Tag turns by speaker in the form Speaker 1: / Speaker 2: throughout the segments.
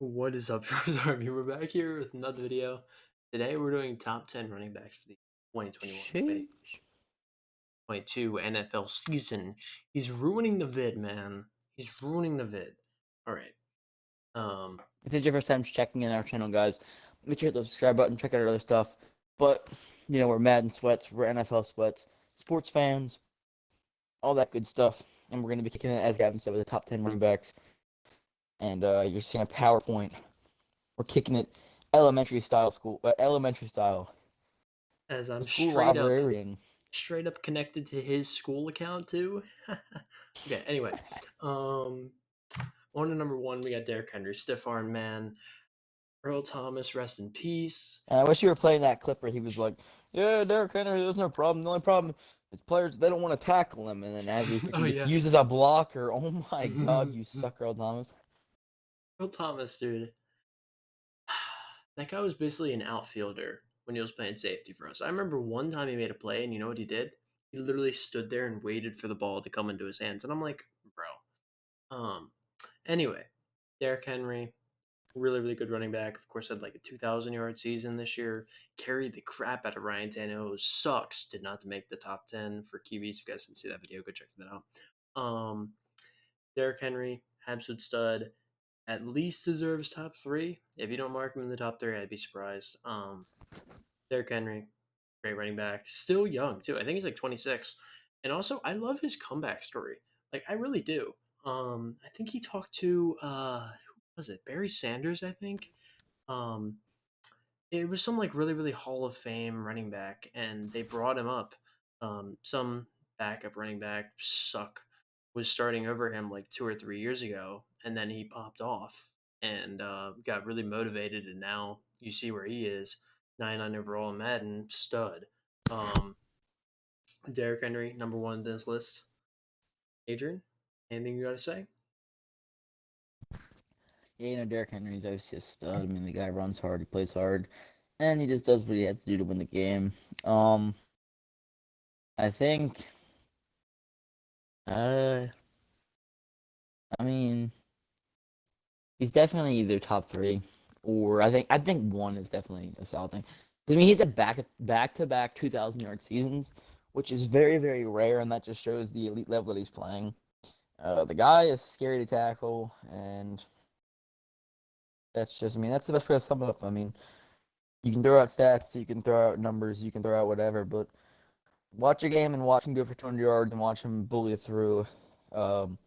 Speaker 1: What is up, Charles Army? We're back here with another video. Today we're doing top 10 running backs of the 2021
Speaker 2: Sheesh.
Speaker 1: 2022 NFL season. He's ruining the vid, man. He's ruining the vid. All right. Um,
Speaker 2: If this is your first time checking in our channel, guys, make sure you hit the subscribe button, check out our other stuff. But, we're Madden sweats, we're NFL sweats, sports fans, all that good stuff. And we're going to be kicking it, as Gavin said, with the top 10 running backs. And you're seeing a PowerPoint. We're kicking it elementary style.
Speaker 1: as
Speaker 2: The
Speaker 1: I'm
Speaker 2: school librarian.
Speaker 1: straight up connected to his school account too. Okay, anyway. Um, on to number one, we got Derrick Henry, stiff arm man. Earl Thomas, rest in peace.
Speaker 2: And I wish you were playing that clip where he was like, yeah, Derrick Henry, there's no problem. The only problem is players, they don't want to tackle him. And then as he
Speaker 1: Oh
Speaker 2: freaking gets
Speaker 1: yeah.
Speaker 2: used as a blocker, oh my God, you suck, Earl Thomas.
Speaker 1: Earl Thomas, dude. That guy was basically an outfielder when he was playing safety for us. I remember one time he made a play, and you know what he did? He literally stood there and waited for the ball to come into his hands, and I'm like, bro. Anyway, Derrick Henry, really, really good running back. Of course, had like a 2,000-yard season this year. Carried the crap out of Ryan Tannehill. Sucks. Did not make the top 10 for QBs. If you guys didn't see that video, go check that out. Derrick Henry, absolute stud. At least deserves top three. If you don't mark him in the top three, I'd be surprised. Derrick Henry, great running back. Still young, too. I think he's like 26. And also, I love his comeback story. Like, I really do. I think he talked to, who was it? Barry Sanders, I think. Um, it was some like really, really Hall of Fame running back, and they brought him up. Some backup running back suck was starting over him like 2 or 3 years ago, and then he popped off and got really motivated, and now you see where he is, 99 overall in Madden, stud. Um, Derrick Henry, number one in this list. Adrian, anything you got to say?
Speaker 2: Yeah, Derrick Henry's obviously a stud. I mean, the guy runs hard, he plays hard, and he just does what he has to do to win the game. Um, I think, uh, I mean, he's definitely either top three, or I think one is definitely a solid thing. I mean, he's a back-to-back 2,000-yard seasons, which is very, very rare, and that just shows the elite level that he's playing. The guy is scary to tackle, and that's the best way to sum it up. I mean, you can throw out stats, you can throw out numbers, you can throw out whatever, but watch a game and watch him go for 200 yards and watch him bully through um,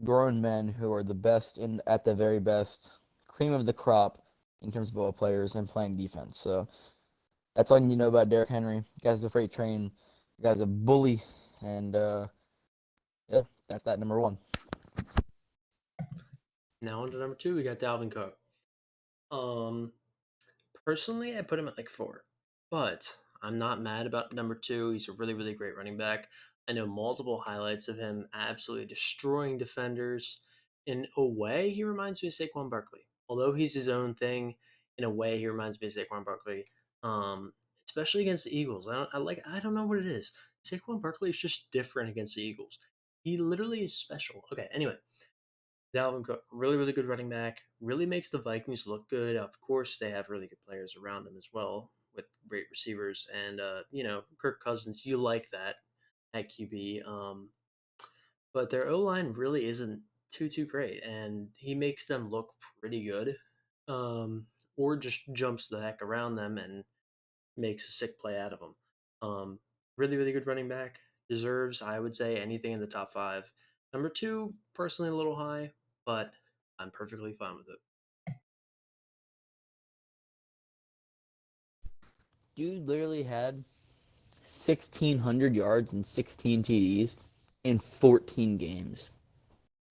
Speaker 2: grown men who are the best at the very best, cream of the crop in terms of ball players and playing defense. So that's all you need to know about Derrick Henry. The guy's a freight train. The guy's a bully, and yeah, that's that number one.
Speaker 1: Now on to number two, we got Dalvin Cook. Um, Personally, I put him at like four, but I'm not mad about number two. He's a really, really great running back. I know multiple highlights of him absolutely destroying defenders. In a way, he reminds me of Saquon Barkley. Although he's his own thing, in a way, he reminds me of Saquon Barkley. Um, Especially against the Eagles. I don't know what it is. Saquon Barkley is just different against the Eagles. He literally is special. Okay, anyway, Dalvin Cook, really, really good running back. Really makes the Vikings look good. Of course, they have really good players around them as well with great receivers. And, Kirk Cousins, you like that at QB. But their O line really isn't too great. And he makes them look pretty good, or just jumps the heck around them and makes a sick play out of them. Really, really good running back. Deserves, I would say, anything in the top five. Number two, personally a little high, but I'm perfectly fine with it.
Speaker 2: Dude literally had 1,600 yards and 16 TDs in 14 games.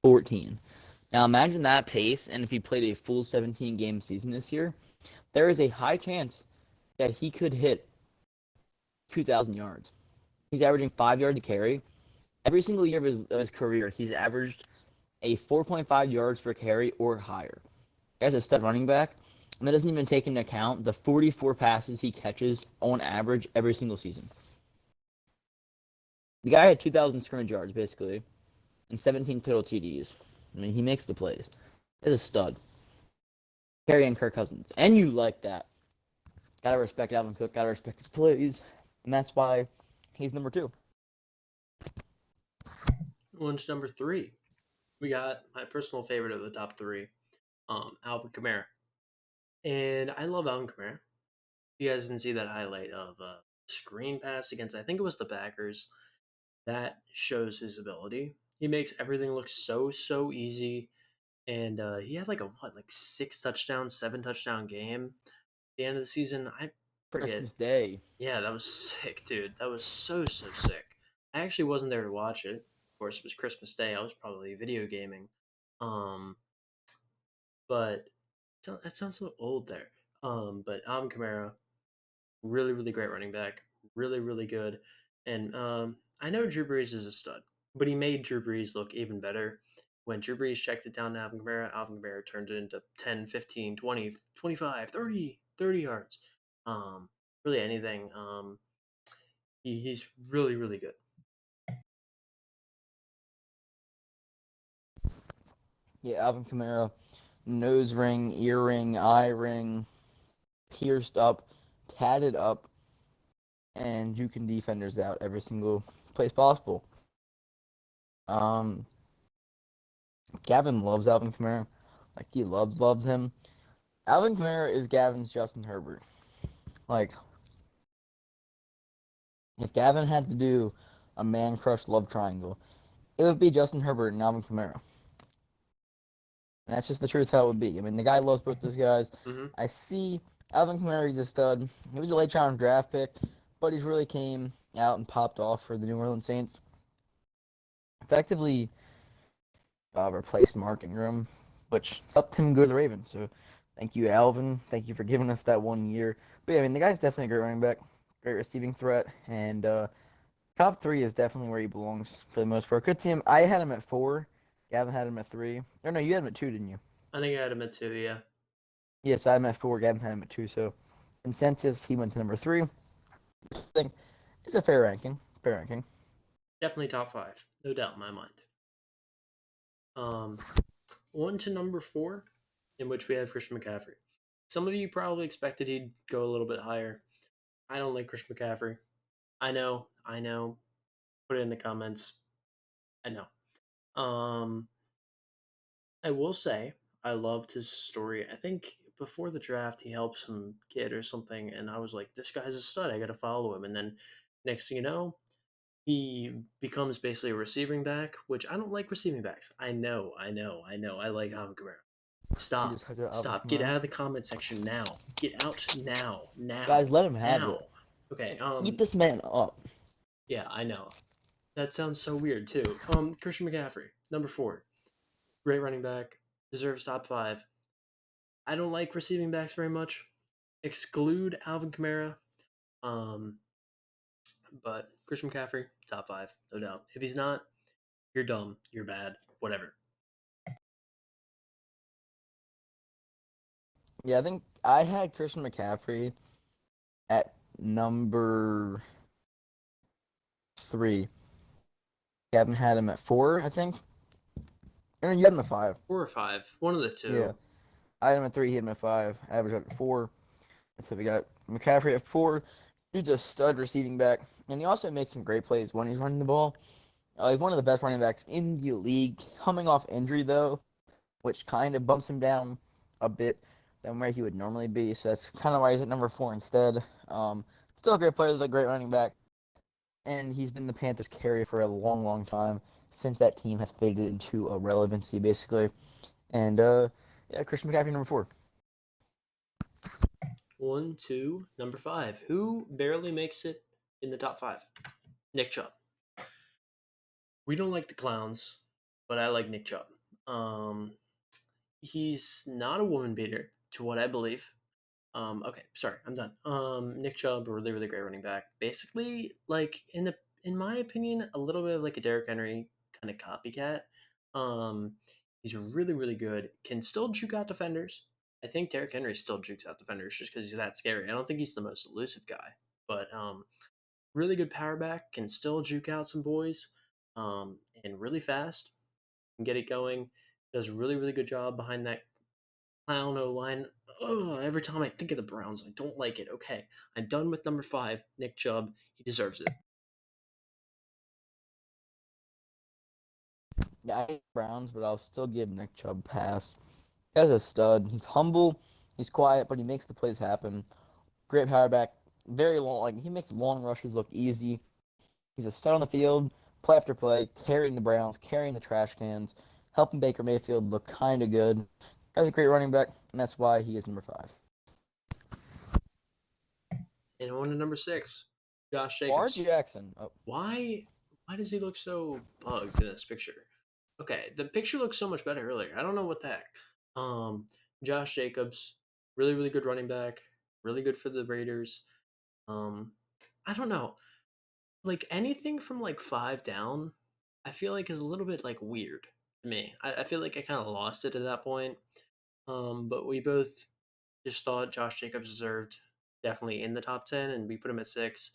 Speaker 2: 14. Now imagine that pace, and if he played a full 17 game season this year, there is a high chance that he could hit 2,000 yards. He's averaging 5 yards to carry. Every single year of his career, he's averaged a 4.5 yards per carry or higher. As a stud running back, and that doesn't even take into account the 44 passes he catches on average every single season. The guy had 2,000 scrimmage yards, basically, and 17 total TDs. I mean, he makes the plays. He's a stud. carrying Kirk Cousins, and you like that. Gotta respect Alvin Cook. Gotta respect his plays, and that's why he's number two.
Speaker 1: On to number three. We got my personal favorite of the top three, Alvin Kamara. And I love Alvin Kamara. You guys didn't see that highlight of screen pass against, I think it was the Packers. That shows his ability. He makes everything look so easy. And he had like a what, like 6 touchdown, 7 touchdown game at the end of the season. I forget.
Speaker 2: Christmas Day.
Speaker 1: Yeah, that was sick, dude. That was so sick. I actually wasn't there to watch it. Of course, it was Christmas Day. I was probably video gaming. Um, but that sounds so old there. But Kamara, really great running back, really good. And I know Drew Brees is a stud, but he made Drew Brees look even better. When Drew Brees checked it down to Alvin Kamara turned it into 10, 15, 20, 25, 30, 30 yards. Really anything. He's really good.
Speaker 2: Yeah, Alvin Kamara, nose ring, ear ring, eye ring, pierced up, tatted up, and juking defenders out every single place possible. Um, Gavin loves Alvin Kamara, like he loves him. Alvin Kamara is Gavin's Justin Herbert. Like, if Gavin had to do a man crush love triangle, it would be Justin Herbert and Alvin Kamara. And that's just the truth how it would be. I mean, the guy loves both those guys.
Speaker 1: Hmm.
Speaker 2: I see Alvin Kamara, he's a stud. He was a late round draft pick, but he's really came out and popped off for the New Orleans Saints. Effectively replaced Mark Ingram, which helped him go to the Ravens. So thank you, Alvin. Thank you for giving us that 1 year. But yeah, I mean, the guy's definitely a great running back, great receiving threat, and top three is definitely where he belongs for the most part. Good team. I had him at 4. Gavin had him at 3. Or no, you had him at 2, didn't you?
Speaker 1: I think I had him at two. Yeah,
Speaker 2: Yes, I had him at 4. Gavin had him at 2. So consensus, he went to number 3. I think it's a fair ranking. Fair ranking.
Speaker 1: definitely top five, no doubt in my mind. Um, on to number four, in which we have Christian McCaffrey. Some of you probably expected he'd go a little bit higher. I don't like Christian McCaffrey. I know. Put it in the comments. I know. I will say I loved his story. I think before the draft he helped some kid or something, and I was like, this guy's a stud. I got to follow him. And then next thing you know, he becomes basically a receiving back, which I don't like receiving backs. I know. I like Alvin Kamara.
Speaker 2: He
Speaker 1: Stop.
Speaker 2: just had Alvin
Speaker 1: Stop. Get
Speaker 2: Kamara.
Speaker 1: out of the comment section now. Get out now.
Speaker 2: Guys, let him have
Speaker 1: Now.
Speaker 2: it.
Speaker 1: Okay.
Speaker 2: Eat this man up.
Speaker 1: Yeah, I know. That sounds so weird too. Christian McCaffrey, number four. Great running back. Deserves top five. I don't like receiving backs very much. Exclude Alvin Kamara. Um, but Christian McCaffrey, top five, no doubt. If he's not, you're dumb, you're bad, whatever.
Speaker 2: Yeah, I think I had Christian McCaffrey at number 3. Gavin had him at 4, I think. I mean, you had him at 5.
Speaker 1: 4 or 5, one of the
Speaker 2: Yeah.
Speaker 1: two.
Speaker 2: I had him at 3, he had him at 5. Average out at 4. So we got McCaffrey at 4. Dude's a stud receiving back. And he also makes some great plays when he's running the ball. He's one of the best running backs in the league. Coming off injury, though, which kind of bumps him down a bit than where he would normally be. So that's kind of why he's at number 4 instead. Still a great player, a great running back. And he's been the Panthers' carrier for a long time since that team has faded into irrelevancy, basically. And yeah, Christian McCaffrey, number 4.
Speaker 1: One, two, number five. Who barely makes it in the top five? Nick Chubb. We don't like the clowns, but I like Nick Chubb. Um, he's not a woman beater, to what I believe. Okay, sorry, I'm done. Nick Chubb, really great running back. Basically, like in my opinion, a little bit of like a Derrick Henry kind of copycat. Um, he's really good. Can still juke out defenders. I think Derrick Henry still jukes out defenders just because he's that scary. I don't think he's the most elusive guy, but really good power back. Can still juke out some boys. And really fast. Can get it going. Does a really good job behind that clown O line. every time I think of the Browns, I don't like it. Okay, I'm done with number 5, Nick Chubb. He deserves it.
Speaker 2: Yeah, I hate Browns, but I'll still give Nick Chubb a pass. Guy's a stud. He's humble. He's quiet, but he makes the plays happen. Great power back. Very long. Like he makes long rushes look easy. He's a stud on the field, play after play, carrying the Browns, carrying the trash cans, helping Baker Mayfield look kind of good. Guy's a great running back, and that's why he is number 5.
Speaker 1: And on to number 6, Josh
Speaker 2: Lamar
Speaker 1: Jacobs.
Speaker 2: Jackson. Oh,
Speaker 1: Why why does he look so bugged in this picture? Okay, the picture looks so much better earlier. I don't know what the heck. Um, Josh Jacobs, really really good running back, really good for the Raiders. Um, I don't know. Like anything from like 5 down, I feel like is a little bit like weird to me. I feel like I kind of lost it at that point. But we both just thought Josh Jacobs deserved definitely in the top 10, and we put him at 6.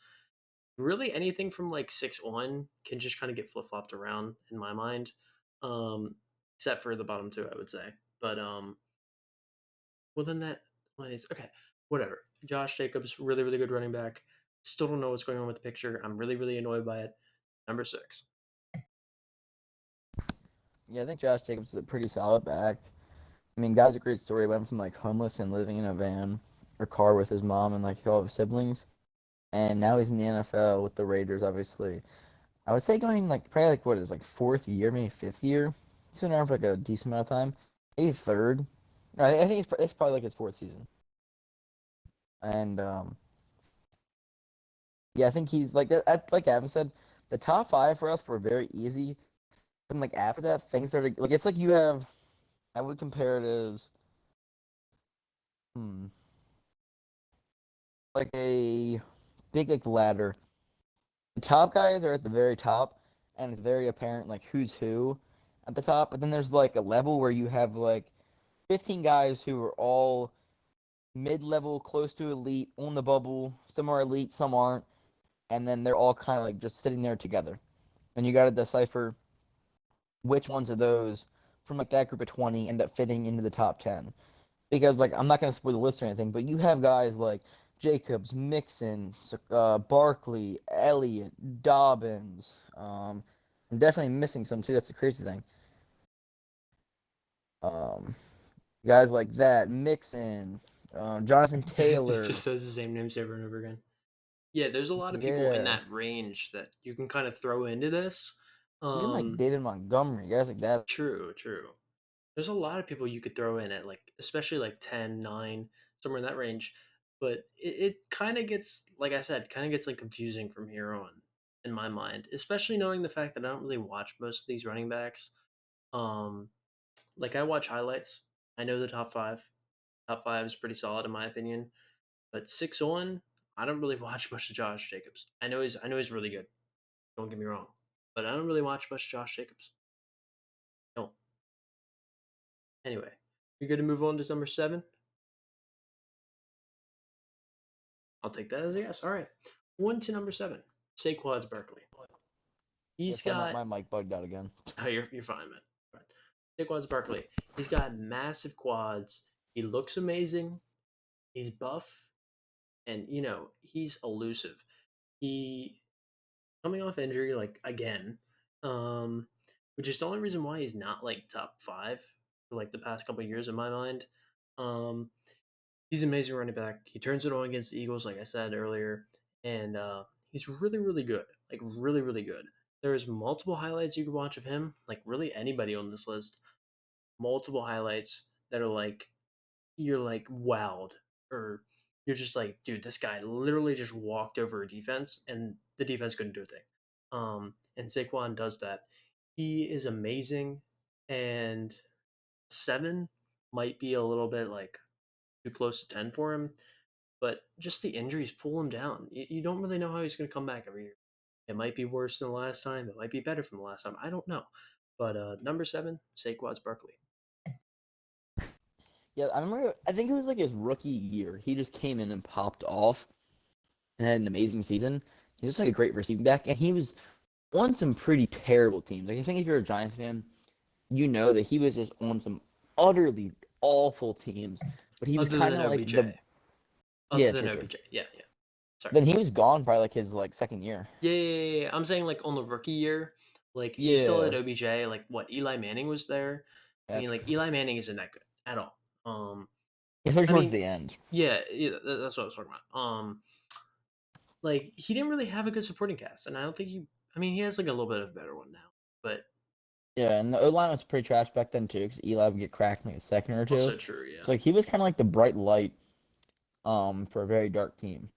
Speaker 1: Really, anything from like 6-1 can just kind of get flip flopped around in my mind, um, except for the bottom two, I would say. But well, then that line is okay. Whatever. Josh Jacobs, really, really good running back. Still don't know what's going on with the picture. I'm really, really annoyed by it. Number 6.
Speaker 2: yeah, I think Josh Jacobs is a pretty solid back. I mean, guy's a great story. Went from like homeless and living in a van or car with his mom and like all of his siblings, and now he's in the NFL with the Raiders. Obviously, I would say going like probably like what is like 4th year, maybe 5th year. He's been around for like a decent amount of time, maybe third. I think it's probably like his 4th season, and yeah, I think he's like that. Like Adam said, the top 5 for us were very easy, and like after that, things started like it's like you have. I would compare it as hmm, like a big like ladder. The top guys are at the very top, and it's very apparent like who's who at the top. But then there's like a level where you have like 15 guys who are all mid-level, close to elite, on the bubble. Some are elite, some aren't, and then they're all kind of like just sitting there together. And you got to decipher which ones of those from like that group of 20 end up fitting into the top 10. Because like I'm not gonna spoil the list or anything, but you have guys like Jacobs, Mixon, Barkley, Elliott, Dobbins. I'm definitely missing some too. That's the crazy thing. Um, guys like that, Mixon, Jonathan
Speaker 1: It
Speaker 2: Taylor.
Speaker 1: just says the same names over and over again. Yeah, there's a lot of people in
Speaker 2: Yeah,
Speaker 1: that range that you can kind of throw into this.
Speaker 2: even like
Speaker 1: Um,
Speaker 2: David Montgomery, guys like that.
Speaker 1: true, true. There's a lot of people you could throw in at like, especially like 10, 9, somewhere in that range. But it kind of gets, like I said, kind of gets like confusing from here on in my mind, especially knowing the fact that I don't really watch most of these running backs. Um, like I watch highlights. I know the top 5. Top 5 is pretty solid in my opinion. But 6-1, I don't really watch much of Josh Jacobs. I know he's really good. Don't get me wrong, but I don't really watch much of Josh Jacobs. No. Anyway, we good to move on to number 7? I'll take that as a yes. All right. On to number 7. Saquon's Berkeley.
Speaker 2: Yeah,
Speaker 1: He's
Speaker 2: sorry,
Speaker 1: got.
Speaker 2: my mic bugged out again.
Speaker 1: Oh, you're fine, man. Fine. Saquon's Berkeley. He's got massive quads. He looks amazing. He's buff, and he's elusive. He coming off injury like again, um, which is the only reason why he's not like top 5 for like the past couple of years in my mind. Um, he's an amazing running back. He turns it on against the Eagles, like I said earlier, and he's really, really good. Like really, really good. There's multiple highlights you could watch of him. Like really anybody on this list, multiple highlights that are like you're like wowed, or you're just like, dude, this guy literally just walked over a defense, and the defense couldn't do a thing. And Saquon does that. He is amazing, and 7 might be a little bit like too close to 10 for him, but just the injuries pull him down. You don't really know how he's going to come back every year. It might be worse than the last time. It might be better from the last time. I don't know. But number 7, Saquon's Barkley.
Speaker 2: Yeah, I remember. I think it was like his rookie year. He just came in and popped off and had an amazing season. He's just like a great receiving back, and he was on some pretty terrible teams. Like I think if you're a Giants fan, you know that he was just on some utterly awful teams, but he was
Speaker 1: Other
Speaker 2: kind
Speaker 1: than
Speaker 2: of like
Speaker 1: OBJ.
Speaker 2: yeah,
Speaker 1: Other than
Speaker 2: true, true.
Speaker 1: OBJ. Yeah, yeah. Sorry.
Speaker 2: Then he was gone by like his like second year.
Speaker 1: Yeah, yeah, yeah, yeah. I'm saying like on the rookie year, like he still
Speaker 2: Yeah,
Speaker 1: had OBJ. Like what Eli Manning was there. I mean,
Speaker 2: that's
Speaker 1: like Eli
Speaker 2: crazy.
Speaker 1: Manning isn't that good at all.
Speaker 2: Especially
Speaker 1: I
Speaker 2: towards
Speaker 1: mean,
Speaker 2: the end.
Speaker 1: yeah, yeah, that's what I was talking about. Like he didn't really have a good supporting cast, and I don't think he. I mean, he has like a little bit of a better one now, but
Speaker 2: Yeah, and the O line was pretty trash back then too, because Eli would get cracked in like a second or two.
Speaker 1: also true. Yeah,
Speaker 2: So like he was kind of like the bright light, for a very dark team.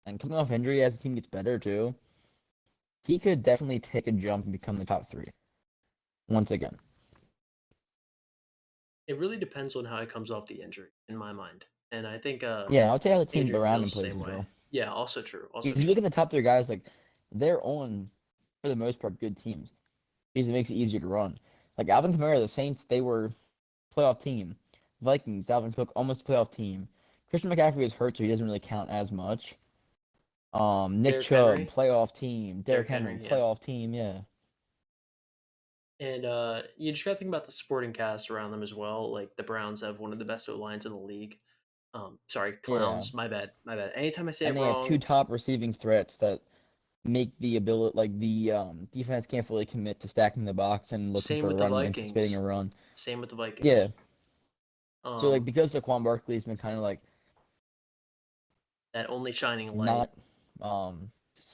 Speaker 2: And coming off injury, as the team gets better too, he could definitely take a jump and become the top three once again.
Speaker 1: it really depends on how he comes off the injury, in my mind, and I think
Speaker 2: Yeah, I would say how the team
Speaker 1: Adrian
Speaker 2: around
Speaker 1: feels
Speaker 2: him
Speaker 1: the
Speaker 2: plays
Speaker 1: same
Speaker 2: as
Speaker 1: way.
Speaker 2: well.
Speaker 1: Yeah, also true. Also
Speaker 2: If you
Speaker 1: true.
Speaker 2: look at the top three guys, like they're on for the most part good teams because it makes it easier to run. Like Alvin Kamara, the Saints, they were playoff team. Vikings, Dalvin Cook, almost playoff team. Christian McCaffrey is hurt, so he doesn't really count as much. Nick
Speaker 1: Derrick
Speaker 2: Chubb,
Speaker 1: Henry.
Speaker 2: playoff team. Derrick
Speaker 1: Derrick
Speaker 2: Henry,
Speaker 1: Henry. Yeah.
Speaker 2: playoff team. Yeah,
Speaker 1: And you just got to think about the supporting cast around them as well. Like the Browns have one of the best O lines in the league. Sorry,
Speaker 2: yeah.
Speaker 1: clowns. My bad. My bad. Anytime I say
Speaker 2: And
Speaker 1: it
Speaker 2: they have two
Speaker 1: wrong,
Speaker 2: top receiving threats that make the ability, like the defense can't fully commit to stacking the box and looking
Speaker 1: same
Speaker 2: for a
Speaker 1: with the
Speaker 2: run and anticipating
Speaker 1: Vikings.
Speaker 2: a run.
Speaker 1: Same with the
Speaker 2: Yeah.
Speaker 1: Vikings.
Speaker 2: So like
Speaker 1: Um,
Speaker 2: because Saquon Barkley's been kind of like
Speaker 1: that only shining light.
Speaker 2: not,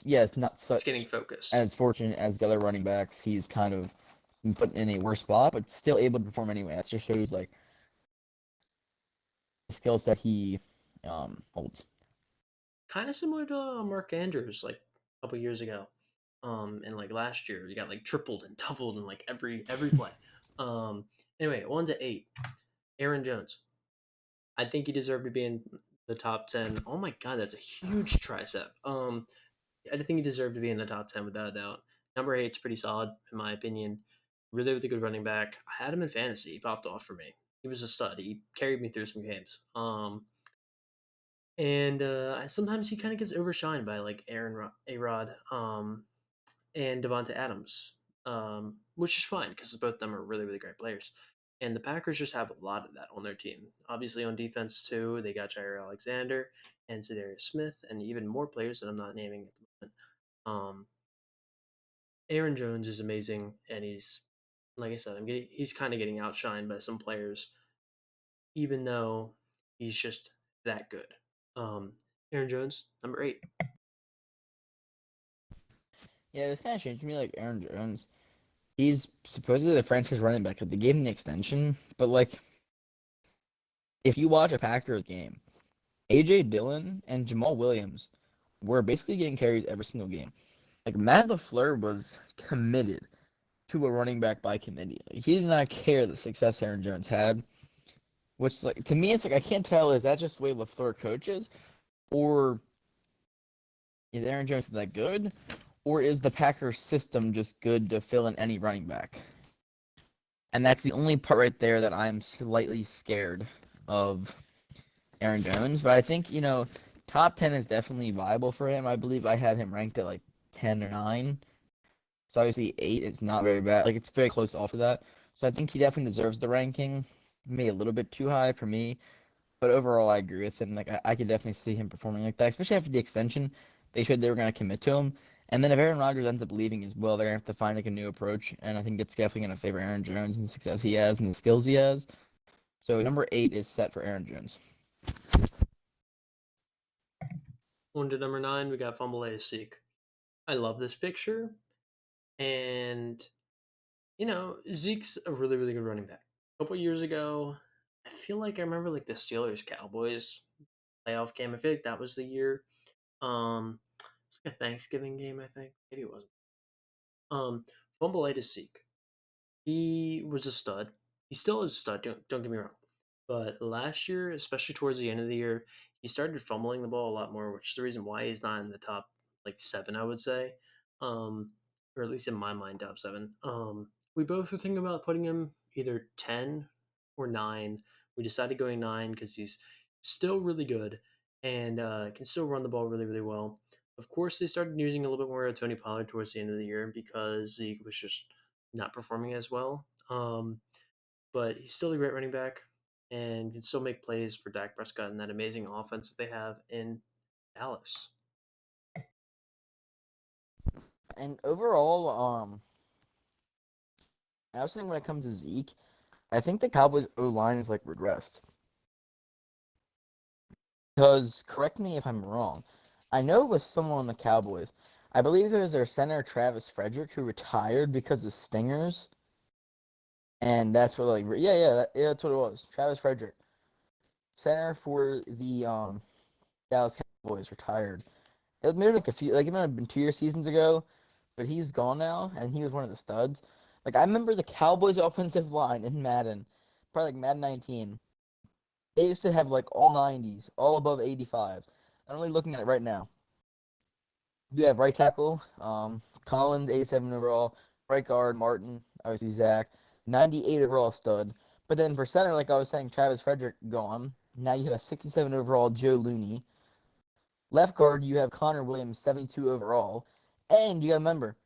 Speaker 2: yeah, it's not
Speaker 1: It's getting
Speaker 2: such
Speaker 1: focused.
Speaker 2: as fortunate as the other running backs. He's kind of been put in a worse spot, but still able to perform anyway. That just shows like the skill set he holds.
Speaker 1: Kind of similar to Mark Andrews, like a couple years ago. And like last year, you got like tripled and doubled in like every play. Um, anyway, 1 to 8. Aaron Jones. I think he deserved to be in the top 10. Oh my god, that's a huge tricep. I think he deserved to be in the top 10 without a doubt. Number 8's pretty solid in my opinion. Really, really good running back. I had him in fantasy. He popped off for me. He was a stud. He carried me through some games. And sometimes he kind of gets overshined by like A Rod, and Devonta Adams, which is fine because both of them are really, really great players. And the Packers just have a lot of that on their team. Obviously, on defense too, they got Jair Alexander and Zadarius Smith, and even more players that I'm not naming at the moment. Um, Aaron Jones is amazing, and he's like I said, he's kind of getting outshined by some players, even though he's just that good. Um, Aaron Jones, number 8.
Speaker 2: Yeah, it's kind of strange to me. Like Aaron Jones, he's supposedly the franchise running back. Like, they gave him the extension, but like if you watch a Packers game, AJ Dillon and Jamal Williams were basically getting carries every single game. Like Matt LaFleur was committed to a running back by committee. Like, he did not care the success Aaron Jones had, which like to me it's like I can't tell, is that just the way LaFleur coaches, or is Aaron Jones that good, or is the Packers system just good to fill in any running back? And that's the only part right there that I'm slightly scared of Aaron Jones. But I think, top 10 is definitely viable for him. I believe I had him ranked at like 10 or 9. So obviously 8 is not very bad. Like, it's very close off of that. So I think he definitely deserves the ranking. Maybe a little bit too high for me. But overall, I agree with him. Like, I could definitely see him performing like that, especially after the extension. They showed they were going to commit to him. And then if Aaron Rodgers ends up leaving as well, they're going to have to find like a new approach. And I think it's definitely going to favor Aaron Jones and the success he has and the skills he has. So number 8 is set for Aaron Jones.
Speaker 1: On to number 9, we got Fumble A Seek. I love this picture, and Zeke's a really, really good running back. A couple years ago, I feel like I remember like the Steelers Cowboys playoff game. I feel like that was the year. It's like a Thanksgiving game, I think. Maybe it wasn't. Um, Fumble to Seek. He was a stud. He still is a stud. Don't get me wrong. But last year, especially towards the end of the year, he started fumbling the ball a lot more, which is the reason why he's not in the top like 7, I would say, um, or at least in my mind, top 7. We both were thinking about putting him either 10 or 9. We decided going 9 because he's still really good and can still run the ball really, really well. Of course, they started using a little bit more of Tony Pollard towards the end of the year because Zeke was just not performing as well. But he's still a great running back. and can still make plays for Dak Prescott and that amazing offense that they have in Dallas.
Speaker 2: And overall, I was thinking when it comes to Zeke, I think the Cowboys O line is like regressed. Because correct me if I'm wrong, I know it was someone on the Cowboys. I believe it was their center Travis Frederick who retired because of stingers, and that's what yeah, that's what it was. Travis Frederick, center for the Dallas Cowboys, retired. It maybe like a few, like it might have been 2 year seasons ago, but he's gone now, and he was one of the studs. Like I remember the Cowboys offensive line in Madden, probably like Madden 19. They used to have like all 90s, all above 85s. I'm only looking at it right now. You have right tackle, Collins, 87 overall. Right guard, Martin, obviously Zach, 98 overall stud. But then for center, like I was saying, Travis Frederick gone. Now you have a 67 overall Joe Looney. Left guard, you have Connor Williams, 72 overall. And you got to remember,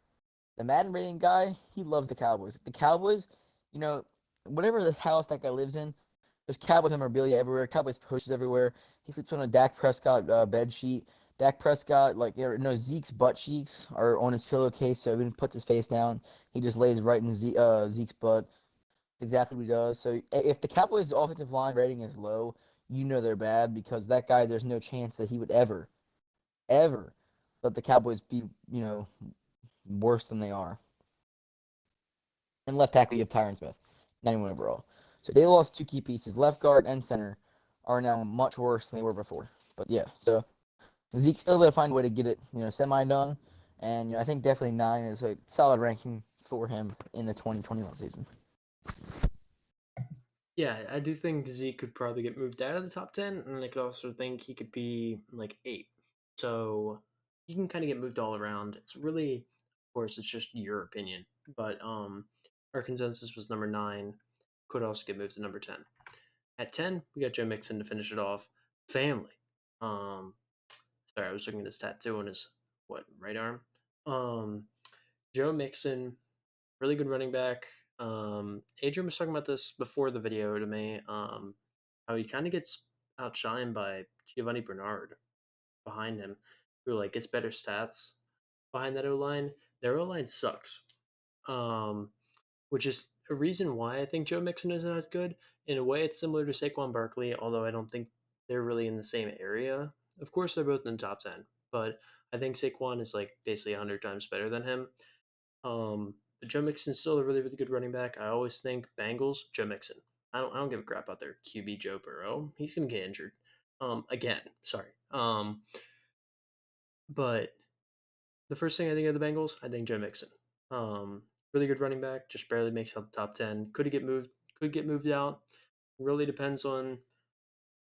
Speaker 2: the Madden rating guy, he loves the Cowboys. The Cowboys, you know, whatever the house that guy lives in, there's Cowboys memorabilia everywhere, Cowboys posters everywhere. He sleeps on a Dak Prescott bed sheet. Dak Prescott, like, no, Zeke's butt cheeks are on his pillowcase, so when he puts his face down, he just lays right in Zeke's butt. That's exactly what he does. So if the Cowboys' offensive line rating is low, you know they're bad because that guy, there's no chance that he would ever let the Cowboys be, worse than they are. And left tackle, you have Tyron Smith, 91 overall. So they lost two key pieces. Left guard and center are now much worse than they were before. But yeah, so Zeke's still able to find a way to get it, semi done. And I think definitely 9 is a solid ranking for him in the 2021 season.
Speaker 1: Yeah, I do think Zeke could probably get moved out of the top 10, and I could also think he could be like 8. So he can kind of get moved all around. It's really, of course, it's just your opinion. But our consensus was number 9, could also get moved to number 10. At 10, we got Joe Mixon to finish it off. Family. Um, sorry, I was looking at his tattoo on his, right arm. Um, Joe Mixon, really good running back. Adrian was talking about this before the video to me. How he kind of gets outshined by Giovanni Bernard behind him, who like gets better stats behind that O line. Their O line sucks, um, which is a reason why I think Joe Mixon isn't as good. In a way, it's similar to Saquon Barkley, although I don't think they're really in the same area. Of course, they're both in the top 10, but I think Saquon is like basically 100 times better than him. But Joe Mixon's still a really, really good running back. I always think Bengals, Joe Mixon. I don't give a crap about their QB Joe Burrow. He's gonna get injured. Again, sorry. But the first thing I think of the Bengals, I think Joe Mixon. Really good running back, just barely makes out the top 10. Could he get moved? Could get moved out. Really depends on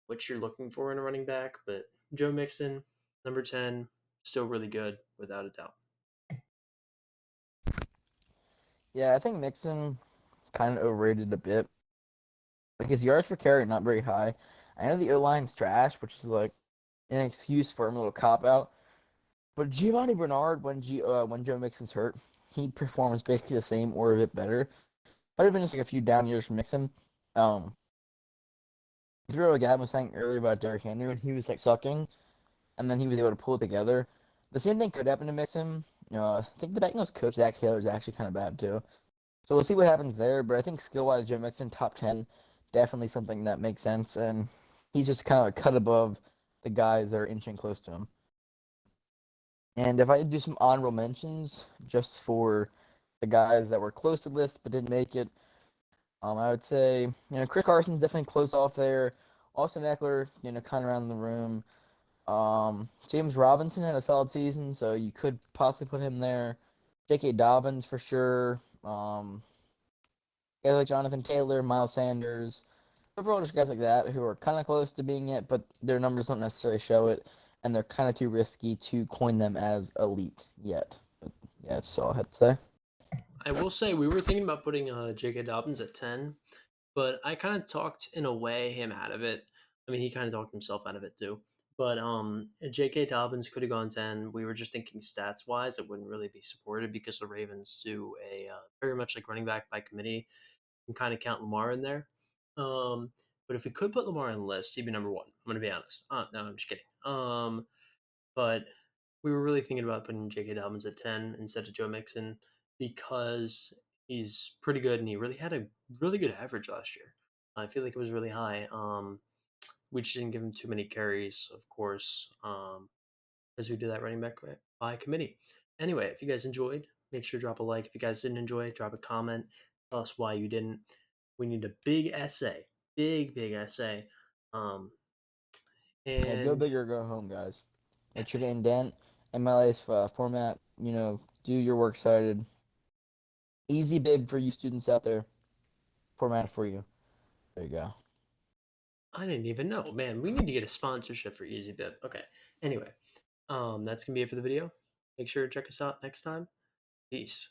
Speaker 1: what you're looking for in a running back. But Joe Mixon, number 10, still really good without a doubt.
Speaker 2: Yeah, I think Mixon kind of overrated a bit. Like his yards per carry not very high. I know the O line's trash, which is like an excuse for him, a little cop out. But Giovanni Bernard, when Joe Mixon's hurt, he performs basically the same or a bit better. Might have been just like a few down years from Mixon. Um, if you remember what Gavin was saying earlier about Derrick Henry when he was like sucking, and then he was able to pull it together. The same thing could happen to Mixon. I think the Bengals coach Zach Taylor is actually kind of bad too. So we'll see what happens there. But I think skill wise, Joe Mixon top 10, definitely something that makes sense, and he's just kind of a cut above the guys that are inching close to him. And if I do some honorable mentions just for the guys that were close to the list but didn't make it, I would say Chris Carson's definitely close off there. Austin Eckler, kind of around the room. James Robinson had a solid season, so you could possibly put him there. J.K. Dobbins for sure. Guys like Jonathan Taylor, Miles Sanders. Overall, just guys like that who are kind of close to being it, but their numbers don't necessarily show it, and they're kind of too risky to coin them as elite yet. But yeah, that's all I had to say.
Speaker 1: I will say we were thinking about putting J.K. Dobbins at 10, but I kind of talked in a way him out of it. I mean, he kind of talked himself out of it too. But J.K. Dobbins could have gone 10. We were just thinking stats wise, it wouldn't really be supported because the Ravens do a very much like running back by committee and kind of count Lamar in there. Um, But if we could put Lamar on the list, he'd be number one. I'm gonna be honest. No, I'm just kidding. But we were really thinking about putting J.K. Dobbins at 10 instead of Joe Mixon because he's pretty good and he really had a really good average last year. I feel like it was really high. We just didn't give him too many carries, of course, as we do that running back by committee. Anyway, if you guys enjoyed, make sure to drop a like. If you guys didn't enjoy it, drop a comment. Tell us why you didn't. We need a big essay, big essay. Um,
Speaker 2: Yeah, go
Speaker 1: and
Speaker 2: big or go home, guys. Make sure to indent MLA's format. Do your works cited. Easy bib for you students out there. Format for you. There you go.
Speaker 1: I didn't even know, man. We need to get a sponsorship for EasyBib. Okay. Anyway, that's gonna be it for the video. Make sure to check us out next time. Peace.